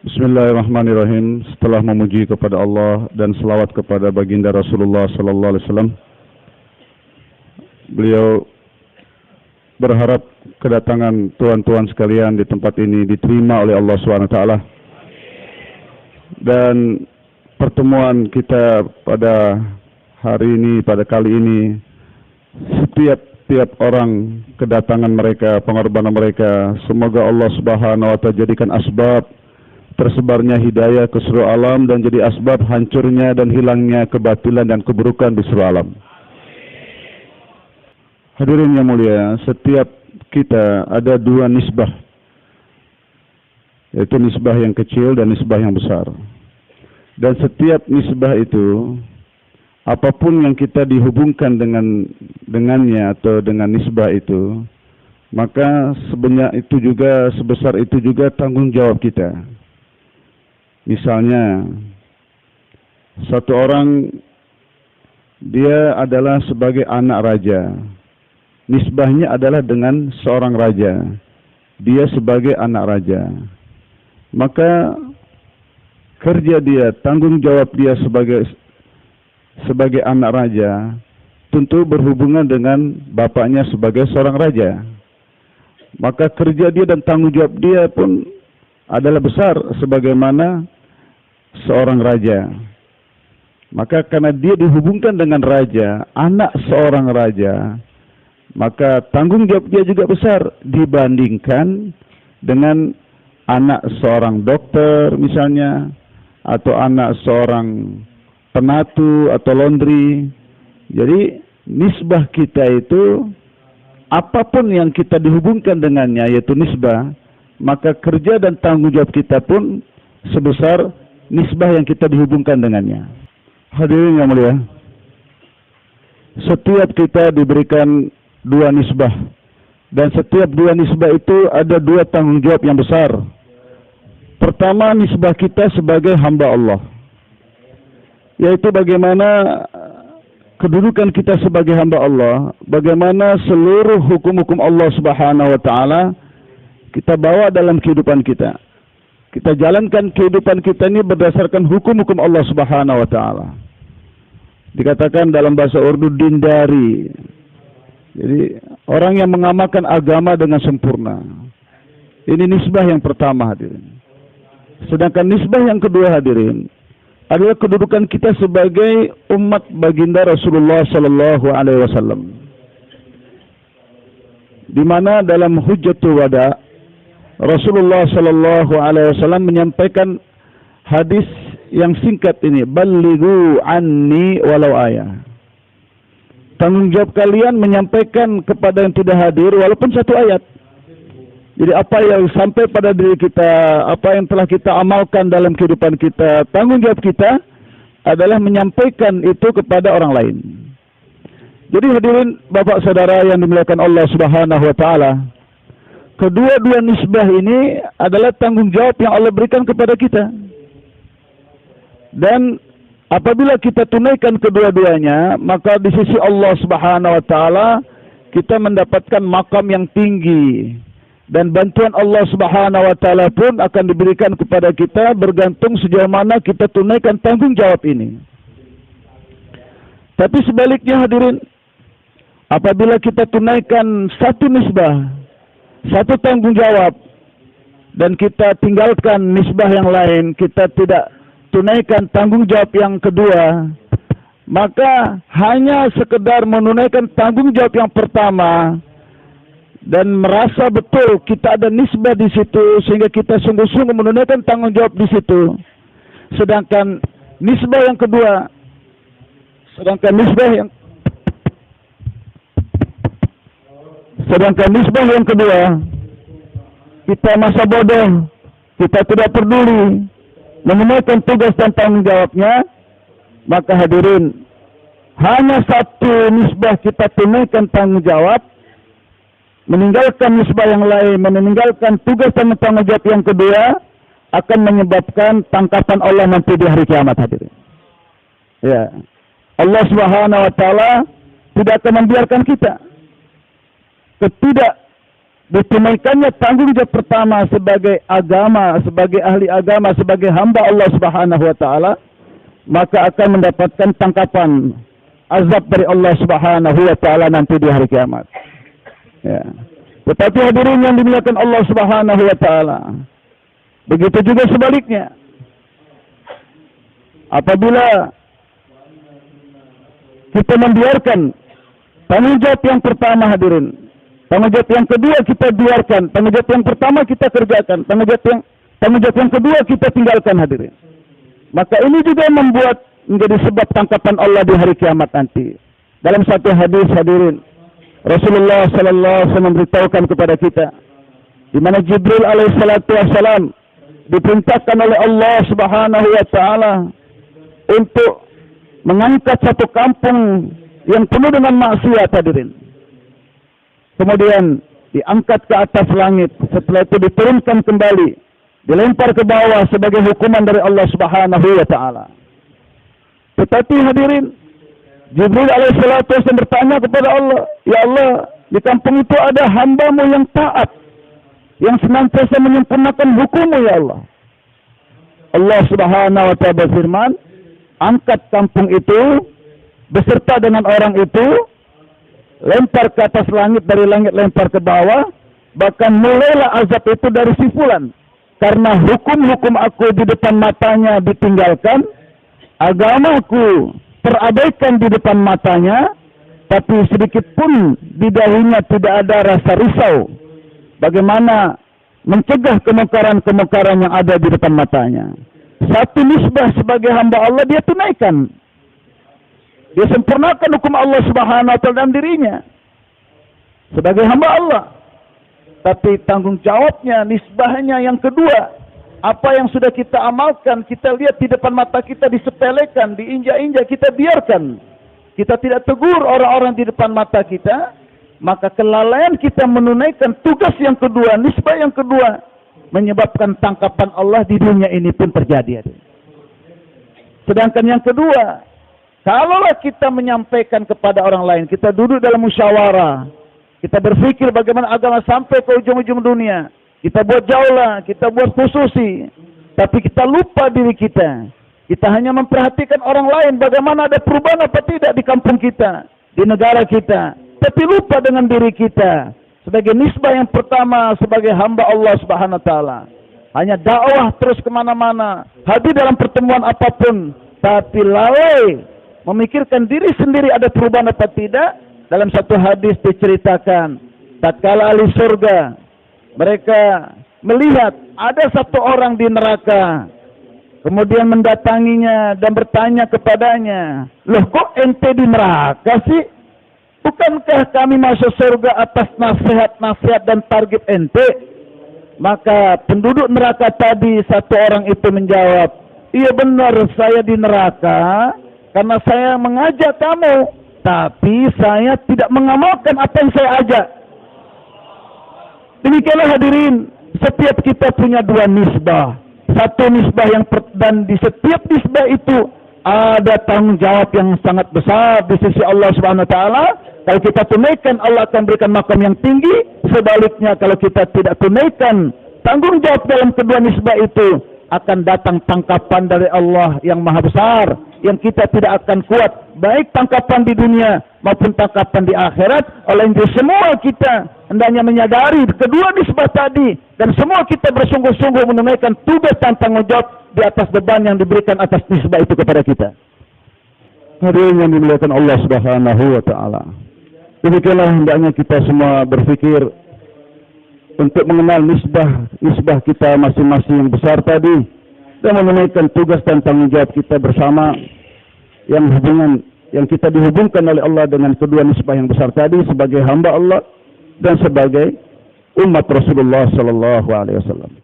Bismillahirrahmanirrahim. Setelah memuji kepada Allah dan selawat kepada baginda Rasulullah sallallahu alaihi wasallam, beliau berharap kedatangan tuan-tuan sekalian di tempat ini diterima oleh Allah SWT. Dan pertemuan kita pada hari ini, pada kali ini, setiap orang kedatangan mereka, pengorbanan mereka, semoga Allah Subhanahu wa ta'ala jadikan asbab tersebarnya hidayah ke seluruh alam dan jadi asbab hancurnya dan hilangnya kebatilan dan keburukan di seluruh alam. Hadirin yang mulia, setiap kita ada dua nisbah, yaitu nisbah yang kecil dan nisbah yang besar. Dan setiap nisbah itu, apapun yang kita dihubungkan dengannya atau dengan nisbah itu, maka sebanyak itu juga, sebesar itu juga tanggung jawab kita. Misalnya, satu orang dia adalah sebagai anak raja. Nisbahnya adalah dengan seorang raja. Dia sebagai anak raja. Maka kerja dia, tanggung jawab dia sebagai anak raja tentu berhubungan dengan bapaknya sebagai seorang raja. Maka kerja dia dan tanggung jawab dia pun adalah besar sebagaimana seorang raja. Maka karena dia dihubungkan dengan raja, anak seorang raja, maka tanggung jawab dia juga besar dibandingkan dengan anak seorang dokter misalnya, atau anak seorang penatu atau laundry. Jadi nisbah kita itu, apapun yang kita dihubungkan dengannya, yaitu nisbah, maka kerja dan tanggung jawab kita pun sebesar nisbah yang kita dihubungkan dengannya. Hadirin yang mulia, setiap kita diberikan dua nisbah, dan setiap dua nisbah itu ada dua tanggung jawab yang besar. Pertama, nisbah kita sebagai hamba Allah, yaitu bagaimana kedudukan kita sebagai hamba Allah, bagaimana seluruh hukum-hukum Allah Subhanahu wa ta'ala kita bawa dalam kehidupan kita. Kita jalankan kehidupan kita ini berdasarkan hukum-hukum Allah Subhanahu wa ta'ala. Dikatakan dalam bahasa Urdu dindari. Jadi orang yang mengamalkan agama dengan sempurna. Ini nisbah yang pertama, hadirin. Sedangkan nisbah yang kedua, hadirin, adalah kedudukan kita sebagai umat baginda Rasulullah sallallahu alaihi wasallam. Di mana dalam Hujjatul Wada Rasulullah sallallahu alaihi wasallam menyampaikan hadis yang singkat ini, ballighu anni walau ayah. Tanggung jawab kalian menyampaikan kepada yang tidak hadir walaupun satu ayat. Jadi apa yang sampai pada diri kita, apa yang telah kita amalkan dalam kehidupan kita, tanggung jawab kita adalah menyampaikan itu kepada orang lain. Jadi hadirin Bapak Saudara yang dimuliakan Allah Subhanahu wa ta'ala, kedua-dua nisbah ini adalah tanggung jawab yang Allah berikan kepada kita. Dan apabila kita tunaikan kedua-duanya, maka di sisi Allah Subhanahu wa ta'ala kita mendapatkan makam yang tinggi. Dan bantuan Allah Subhanahu wa ta'ala pun akan diberikan kepada kita bergantung sejauh mana kita tunaikan tanggung jawab ini. Tapi sebaliknya hadirin, apabila kita tunaikan satu nisbah, satu tanggung jawab, dan kita tinggalkan nisbah yang lain, kita tidak tunaikan tanggung jawab yang kedua, maka hanya sekedar menunaikan tanggung jawab yang pertama dan merasa betul kita ada nisbah di situ sehingga kita sungguh-sungguh menunaikan tanggung jawab di situ. Sedangkan nisbah yang kedua, kita masa bodoh, kita tidak peduli menunaikan tugas dan tanggung jawabnya, maka hadirin, hanya satu nisbah kita tunaikan tanggung jawab, meninggalkan nisbah yang lain, meninggalkan tugas dan tanggung jawab yang kedua, akan menyebabkan tangkapan Allah nanti di hari kiamat, hadirin. Ya, Allah Subhanahu wa ta'ala tidak akan membiarkan kita ditunaikannya tanggung jawab pertama sebagai agama, sebagai ahli agama, sebagai hamba Allah Subhanahu wa taala, maka akan mendapatkan tangkapan azab dari Allah Subhanahu wa taala nanti di hari kiamat. Ya. Tetapi hadirin yang dimuliakan Allah Subhanahu wa taala, begitu juga sebaliknya. Apabila kita membiarkan tanggung jawab yang pertama, hadirin, tanggung jawab yang kedua kita biarkan, tanggung jawab yang pertama kita kerjakan, tanggung jawab yang kedua kita tinggalkan, hadirin, maka ini juga membuat menjadi sebab tangkapan Allah di hari kiamat nanti. Dalam satu hadis, hadirin, Rasulullah sallallahu alaihi wasallam memberitahukan kepada kita, di mana Jibril alaihissalatu wassalam diperintahkan oleh Allah Subhanahu wa taala untuk mengangkat satu kampung yang penuh dengan maksiat, hadirin. Kemudian diangkat ke atas langit, setelah itu diturunkan kembali, dilempar ke bawah sebagai hukuman dari Allah Subhanahu wa taala. Tetapi hadirin, Jibril alaihissalatu wassalam bertanya kepada Allah, "Ya Allah, di kampung itu ada hamba-Mu yang taat, yang senantiasa menyempurnakan hukum-Mu, ya Allah." Allah Subhanahu wa taala berfirman, "Angkat kampung itu beserta dengan orang itu, lempar ke atas langit, dari langit lempar ke bawah, bahkan mulailah azab itu dari si fulan, karena hukum-hukum aku di depan matanya ditinggalkan, agamaku terabaikan di depan matanya, tapi sedikit pun di dahinya tidak ada rasa risau bagaimana mencegah kemungkaran-kemungkaran yang ada di depan matanya. Satu nisbah sebagai hamba Allah dia tunaikan, dia sempurnakan hukum Allah Subhanahu wa taala dalam dirinya sebagai hamba Allah. Tapi tanggung jawabnya, nisbahnya yang kedua, apa yang sudah kita amalkan, kita lihat di depan mata kita disepelekan, diinjak-injak, kita biarkan, kita tidak tegur orang-orang di depan mata kita, maka kelalaian kita menunaikan tugas yang kedua, nisbah yang kedua, menyebabkan tangkapan Allah di dunia ini pun terjadi. Sedangkan yang kedua, kalaulah kita menyampaikan kepada orang lain, kita duduk dalam musyawarah, kita berpikir bagaimana agama sampai ke ujung-ujung dunia, kita buat jaulah, kita buat khususi, tapi kita lupa diri kita. Kita hanya memperhatikan orang lain, bagaimana ada perubahan apa tidak di kampung kita, di negara kita, tapi lupa dengan diri kita. Sebagai nisbah yang pertama, sebagai hamba Allah Subhanahu wa taala, hanya dakwah terus kemana-mana, hadir dalam pertemuan apapun, tapi lalai memikirkan diri sendiri ada perubahan apa tidak. Dalam satu hadis diceritakan, tatkala ahli surga mereka melihat ada satu orang di neraka, kemudian mendatanginya dan bertanya kepadanya, "Loh, kok ente di neraka sih? Bukankah kami masuk surga atas nasihat-nasihat dan target ente?" Maka penduduk neraka tadi, satu orang itu menjawab, "Iya benar, saya di neraka karena saya mengajak kamu, tapi saya tidak mengamalkan apa yang saya ajak." Demikianlah hadirin, setiap kita punya dua nisbah. Satu nisbah dan di setiap nisbah itu ada tanggung jawab yang sangat besar di sisi Allah Subhanahu wa taala. Kalau kita tunaikan, Allah akan berikan makam yang tinggi. Sebaliknya, kalau kita tidak tunaikan tanggung jawab dalam kedua nisbah itu, akan datang tangkapan dari Allah yang maha besar, yang kita tidak akan kuat, baik tangkapan di dunia maupun tangkapan di akhirat. Oleh itu semua kita hendaknya menyadari kedua nisbah tadi, dan semua kita bersungguh-sungguh menunaikan tugas dan tanggung jawab di atas beban yang diberikan atas nisbah itu kepada kita. Hadirin yang dimuliakan Allah Subhanahu wa taala, demikianlah hendaknya kita semua berpikir untuk mengenal nisbah kita masing-masing yang besar tadi, dan menunaikan tugas dan tanggung jawab kita bersama yang kita dihubungkan oleh Allah dengan kedua nisbah yang besar tadi sebagai hamba Allah dan sebagai umat Rasulullah sallallahu alaihi wasallam.